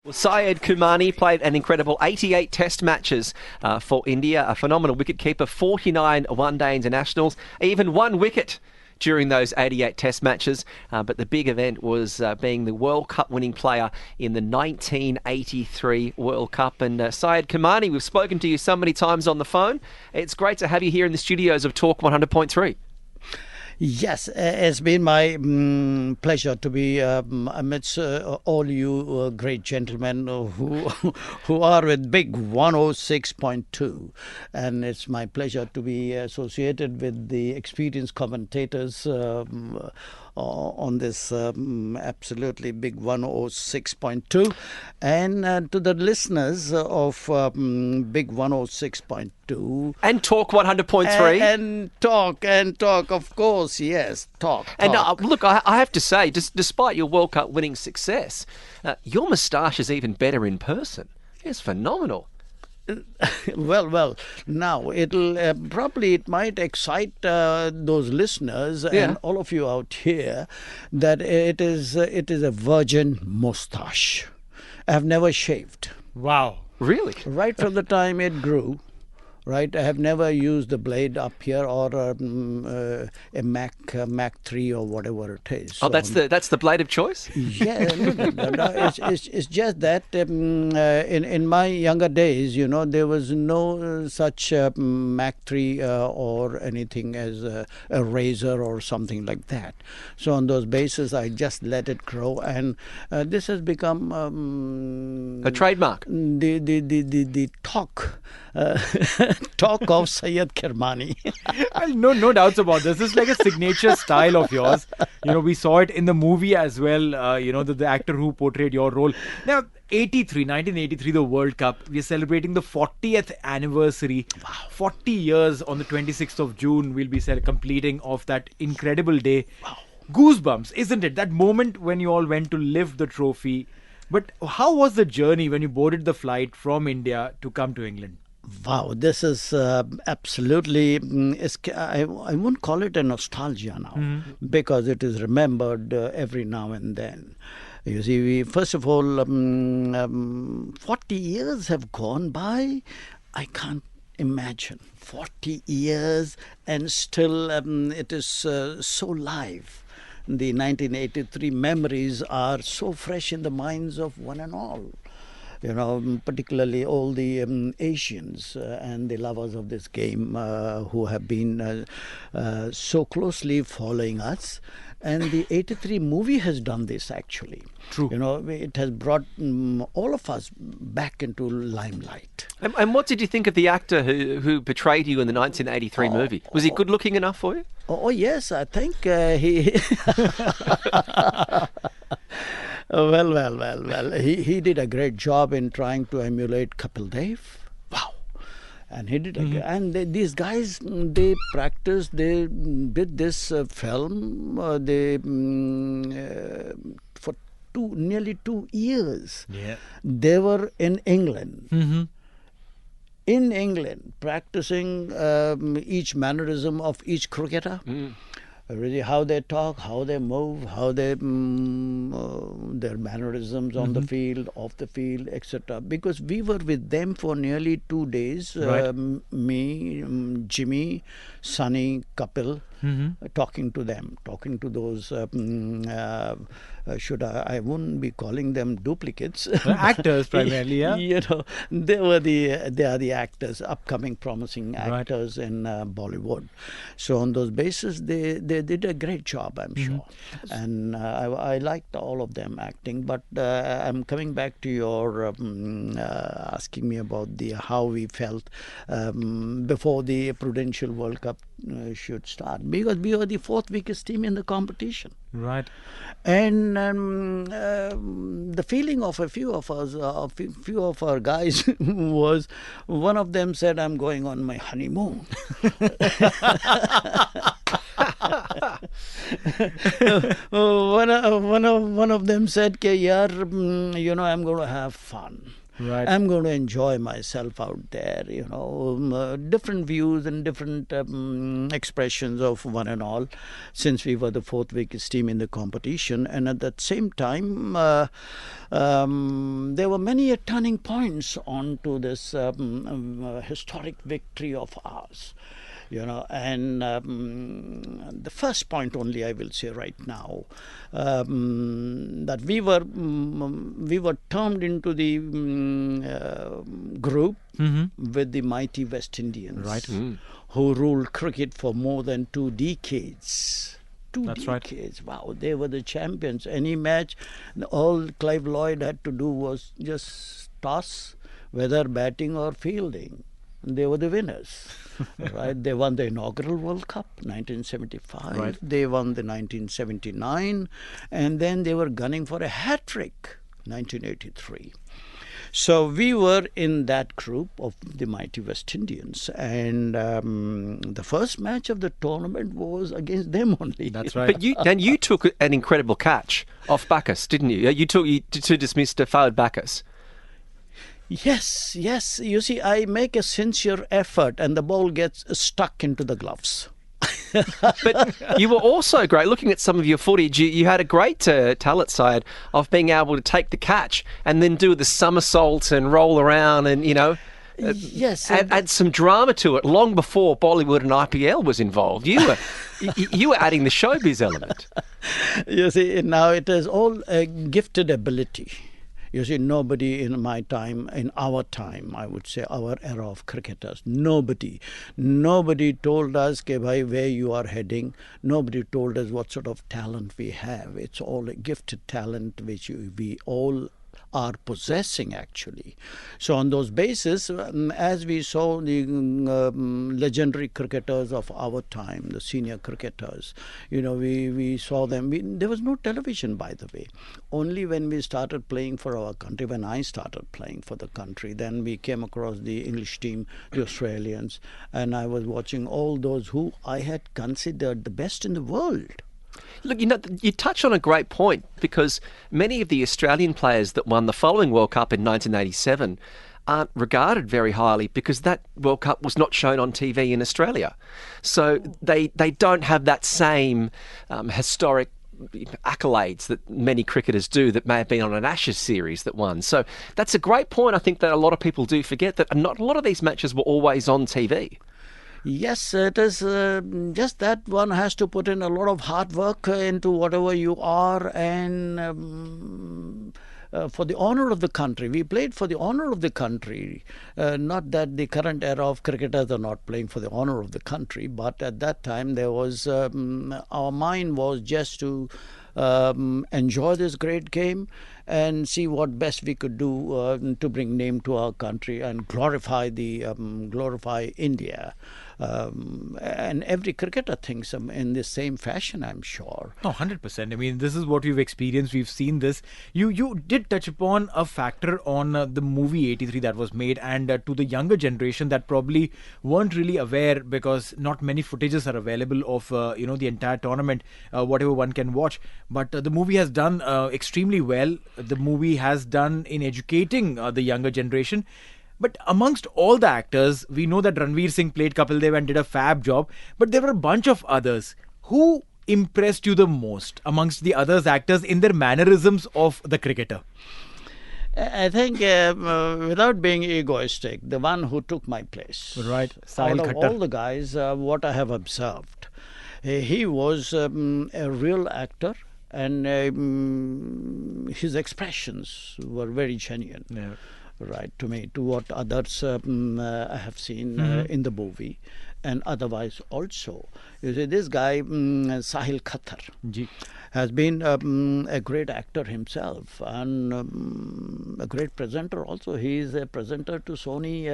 Well, Syed Kirmani played an incredible 88 test matches for India, a phenomenal wicket-keeper, 49 one-day internationals, even one wicket during those 88 test matches. But the big event was being the World Cup winning player in the 1983 World Cup. And Syed Kirmani, we've spoken to you so many times on the phone. It's great to have you here in the studios of Talk 100.3. Yes, it's been my pleasure to be amidst all you great gentlemen who are with Big 106.2, and it's my pleasure to be associated with the experienced commentators on this absolutely Big 106.2, and to the listeners of Big 106.2 and Talk 100.3 and talk, of course, yes, talk. And look, I have to say, despite your World Cup winning success, your moustache is even better in person. It's phenomenal. Well. Now it'll it might excite those listeners and all of you out here that it is a virgin moustache. I've never shaved. Wow. Really? Right from the time it grew. Right, I have never used the blade up here or a Mac 3 or whatever it is. Oh, that's the blade of choice. Yeah, no, it's just that in my younger days, there was no such Mac 3 or anything as a razor or something like that. So on those bases, I just let it grow, and this has become a trademark. The talk. Talk of Syed Kirmani. Well, no doubts about this. This is like a signature style of yours. We saw it in the movie as well. The actor who portrayed your role. Now, 1983, the World Cup. We're celebrating the 40th anniversary. Wow. 40 years on the 26th of June. We'll be completing of that incredible day. Wow. Goosebumps, isn't it? That moment when you all went to lift the trophy. But how was the journey when you boarded the flight from India to come to England? Wow, this is absolutely, I won't call it a nostalgia now, because it is remembered every now and then. You see, first of all, 40 years have gone by. I can't imagine 40 years and still it is so live. The 1983 memories are so fresh in the minds of one and all. Particularly all the Asians and the lovers of this game who have been so closely following us. And the 83 movie has done this, actually. True. It has brought all of us back into limelight. And what did you think of the actor who portrayed you in the 1983 movie? Was he good looking enough for you? Oh yes, I think he... Well. He did a great job in trying to emulate Kapil Dev. Wow. And he did, these guys, they practiced, they did this film, for nearly 2 years. Yeah. They were in England. Mm-hmm. In England, practicing each mannerism of each cricketer. Really, how they talk, how they move, how they their mannerisms on the field, off the field, etc. Because we were with them for nearly 2 days. Right. Me, Jimmy, Sunny, Kapil, talking to them, talking to those. I wouldn't be calling them duplicates. Actors primarily, yeah. They are the actors, upcoming promising actors in Bollywood. So on those bases, they did a great job, I'm sure. And I liked all of them acting. But I'm coming back to your asking me about how we felt before the Prudential World Cup should start, because we were the fourth weakest team in the competition. Right. And the feeling of a few of us, few of our guys, was one of them said, "I'm going on my honeymoon." One of them said, "Yaar, I'm going to have fun." Right. I'm going to enjoy myself out there, different views and different expressions of one and all, since we were the fourth weakest team in the competition. And at that same time, there were many turning points onto this historic victory of ours. And the first point only I will say right now, that we were termed into the group with the mighty West Indians, Right. who ruled cricket for more than 2 decades. That's right. Decades. Wow, they were the champions. Any match, all Clive Lloyd had to do was just toss, whether batting or fielding. They were the winners, right? They won the inaugural World Cup, 1975. Right. They won the 1979, and then they were gunning for a hat trick, 1983. So we were in that group of the mighty West Indians, and the first match of the tournament was against them only. That's right. But you took an incredible catch off Bacchus, didn't you? You to dismiss Fouad Bacchus. Yes. You see, I make a sincere effort, and the ball gets stuck into the gloves. But you were also great. Looking at some of your footage, you had a great talent side of being able to take the catch and then do the somersault and roll around and, Yes, add some drama to it long before Bollywood and IPL was involved. You were adding the showbiz element. You see, now it is all a gifted ability. You see, nobody in our time, I would say, our era of cricketers, nobody told us, "Ke bhai, where you are heading." Nobody told us what sort of talent we have. It's all a gifted talent which we all are possessing, actually. So on those basis, as we saw the legendary cricketers of our time, the senior cricketers, we saw them. There was no television, by the way. Only when we started playing for our country, when I started playing for the country, then we came across the English team, the Australians, and I was watching all those who I had considered the best in the world. Look, you touch on a great point, because many of the Australian players that won the following World Cup in 1987 aren't regarded very highly because that World Cup was not shown on TV in Australia. So they don't have that same historic accolades that many cricketers do that may have been on an Ashes series that won. So that's a great point. I think that a lot of people do forget that not a lot of these matches were always on TV. Yes, it is just that one has to put in a lot of hard work into whatever you are, and for the honour of the country. We played for the honour of the country. Not that the current era of cricketers are not playing for the honour of the country, but at that time there was our mind was just to enjoy this great game and see what best we could do to bring name to our country and glorify India. And every cricketer thinks in the same fashion, I'm sure. Oh, 100%. I mean, this is what we've experienced. We've seen this. You did touch upon a factor on the movie 83 that was made, and to the younger generation that probably weren't really aware, because not many footages are available of the entire tournament, whatever one can watch. But the movie has done extremely well. The movie has done in educating the younger generation. But amongst all the actors, we know that Ranveer Singh played Kapil Dev and did a fab job. But there were a bunch of others. Who impressed you the most amongst the others actors in their mannerisms of the cricketer? I think, without being egoistic, the one who took my place. Right. Out of all the guys, what I have observed, he was a real actor, and his expressions were very genuine. Yeah. Right, to me, to what others I have seen in the movie, and otherwise also. You see, this guy, Sahil Khatter, has been a great actor himself, and a great presenter also. He is a presenter to Sony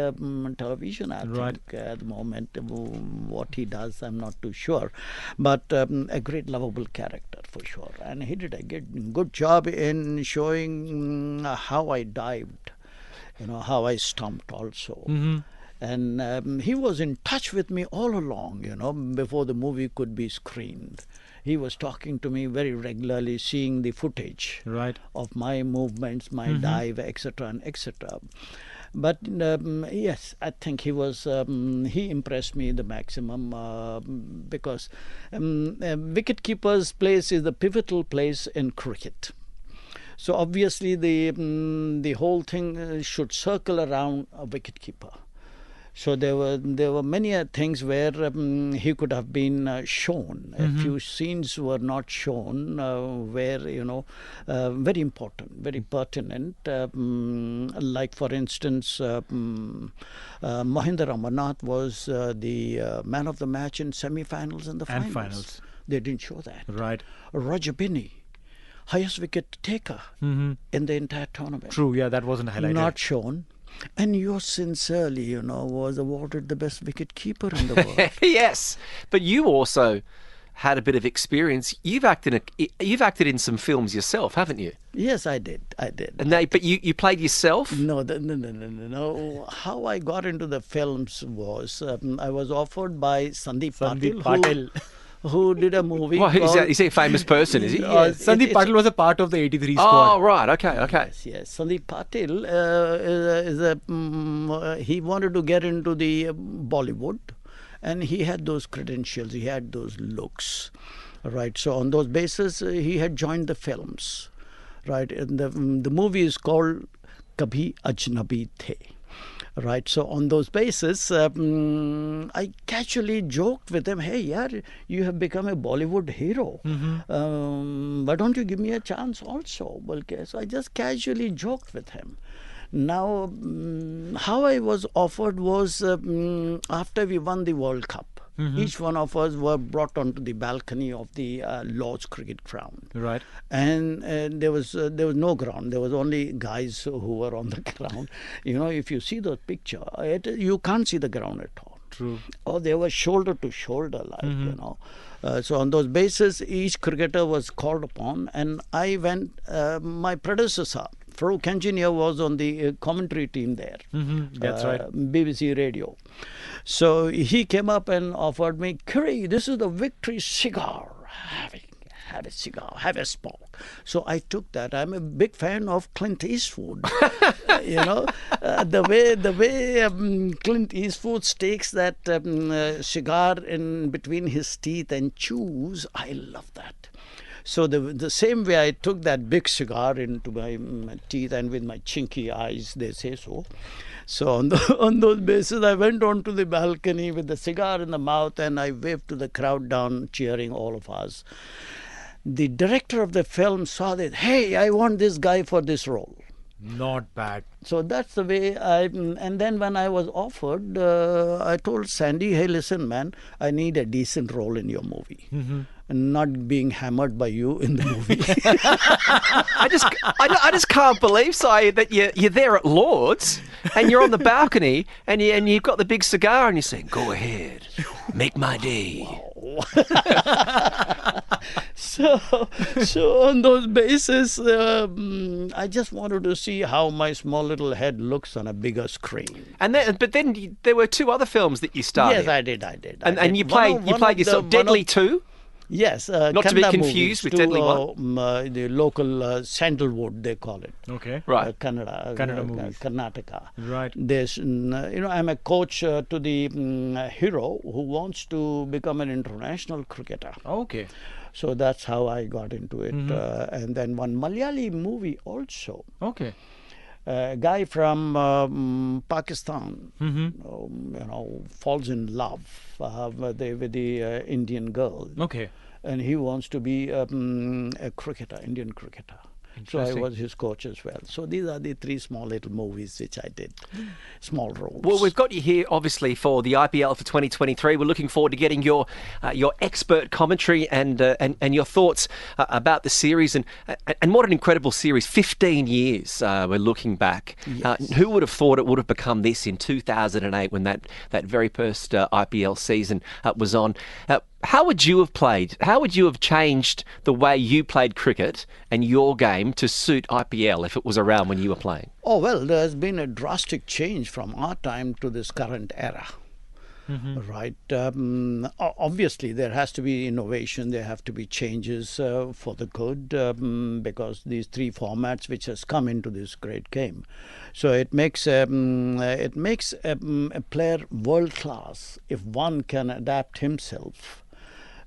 television, I think, at the moment. What he does, I'm not too sure. But a great lovable character, for sure. And he did a good job in showing how I dived. How I stumped also. And he was in touch with me all along, before the movie could be screened. He was talking to me very regularly, seeing the footage Right. of my movements, my dive, etc. and etc. But yes, I think he impressed me the maximum because wicket-keeper's place is the pivotal place in cricket. So obviously the whole thing should circle around a wicket-keeper. So there were many things where he could have been shown. A few scenes were not shown where very important, very pertinent. Like for instance, Mohinder Amarnath was the man of the match in semi-finals and the finals. And finals. They didn't show that. Right. Roger Binney, highest wicket taker in the entire tournament. True. Yeah, that wasn't highlighted. Not shown. And you sincerely, was awarded the best wicket keeper in the world. Yes, but you also had a bit of experience. You've acted in some films yourself, haven't you? Yes, I did. And but you played yourself? No. How I got into the films was I was offered by Sandeep Sandeep Patil, Patil. who did a movie. Well, called, is he a famous person, is he? Sandeep Patil was a part of the 83 squad. Oh, right. Okay. Yes. Sandeep Patil he wanted to get into the Bollywood, and he had those credentials, he had those looks, right? So on those basis, he had joined the films, right? And the movie is called Kabhi Ajnabi The. Right, so on those basis, I casually joked with him, hey, yaar, you have become a Bollywood hero. Why don't you give me a chance also? So I just casually joked with him. Now, how I was offered was after we won the World Cup. Each one of us were brought onto the balcony of the Lord's Cricket Ground. Right. And there was no ground. There was only guys who were on the ground. If you see the picture, you can't see the ground at all. True. Or they were shoulder to shoulder, so on those bases, each cricketer was called upon, and I went. My predecessor, Farooq Engineer, was on the commentary team there. That's right. BBC Radio. So he came up and offered me, Kiri, this is the victory cigar. Have a cigar, have a smoke. So I took that. I'm a big fan of Clint Eastwood. The way Clint Eastwood takes that cigar in between his teeth and chews, I love that. So the same way I took that big cigar into my teeth and with my chinky eyes, they say so. So on those bases, I went onto the balcony with the cigar in the mouth, and I waved to the crowd down, cheering all of us. The director of the film saw that, hey, I want this guy for this role. Not bad. So that's the way and then when I was offered, I told Sandy, hey, listen, man, I need a decent role in your movie. And not being hammered by you in the movie. I just can't believe, Syed, that you're there at Lord's and you're on the balcony and you've got the big cigar and you're saying, go ahead, make my day. So on those bases, I just wanted to see how my small little head looks on a bigger screen. But then there were two other films that you starred. Yes, I did. And you played yourself, Deadly 2? Yes. Not to be confused with Deadly 1. The local Sandalwood, they call it. Okay. Right. Kannada movies. Karnataka. Right. There's, I'm a coach to the hero who wants to become an international cricketer. Okay. So that's how I got into it. And then one Malayali movie also. Okay. A guy from Pakistan, falls in love with the Indian girl. Okay. And he wants to be a cricketer, Indian cricketer. So I was his coach as well. So these are the three small little movies which I did, small roles. Well, we've got you here, obviously, for the IPL for 2023. We're looking forward to getting your expert commentary and your thoughts about the series. And what an incredible series. 15 years we're looking back. Yes. Who would have thought it would have become this in 2008 when that very first IPL season was on? How would you have played? How would you have changed the way you played cricket and your game to suit IPL if it was around when you were playing? Oh, well, there's been a drastic change from our time to this current era. Right. Obviously, there has to be innovation. There have to be changes for the good because these three formats which has come into this great game. So it makes a player world class if one can adapt himself.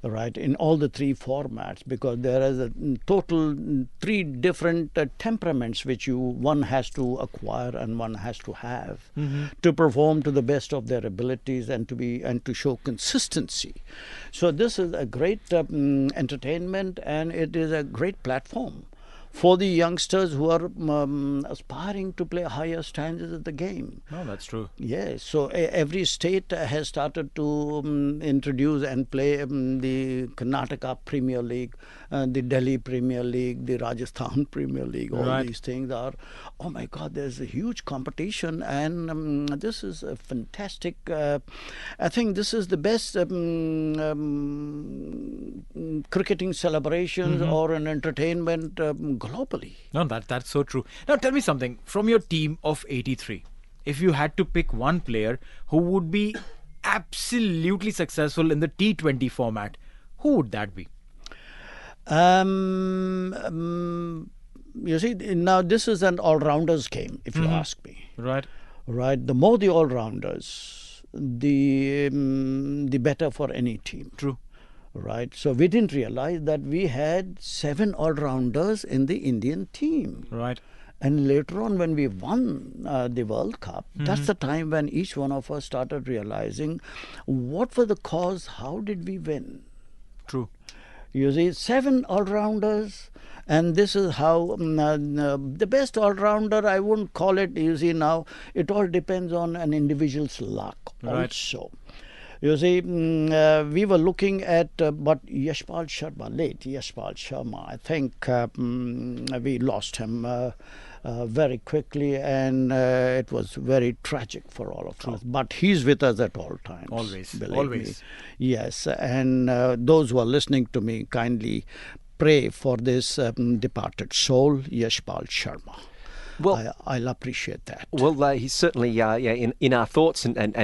Right, in all the three formats, because there is a total three different temperaments which one has to acquire and one has to have to perform to the best of their abilities and to show consistency. So this is a great entertainment, and it is a great platform for the youngsters who are aspiring to play higher standards of the game. No, that's true. Yes, so every state has started to introduce and play the Karnataka Premier League, the Delhi Premier League, the Rajasthan Premier League. All these things are, oh my God, there's a huge competition, and this is a fantastic. I think this is the best cricketing celebrations or an entertainment globally. No, that's so true. Now tell me something. From your team of 83, if you had to pick one player who would be absolutely successful in the T20 format, who would that be? You see, now this is an all-rounders game, if you ask me. Right. Right. The more the all-rounders, the better for any team. True. Right. So we didn't realize that we had 7 all-rounders in the Indian team. Right. And later on, when we won the World Cup, that's the time when each one of us started realizing what was the cause, how did we win? True. You see, 7 all-rounders, and this is how the best all-rounder, I wouldn't call it, you see now, it all depends on an individual's luck also. You see, we were looking at, but Yashpal Sharma, late Yashpal Sharma, I think we lost him very quickly, and it was very tragic for all of us. But he's with us at all times. Always. Believe me. Yes, and those who are listening to me, kindly pray for this departed soul, Yashpal Sharma. Well, I'll appreciate that. Well, he's certainly in our thoughts and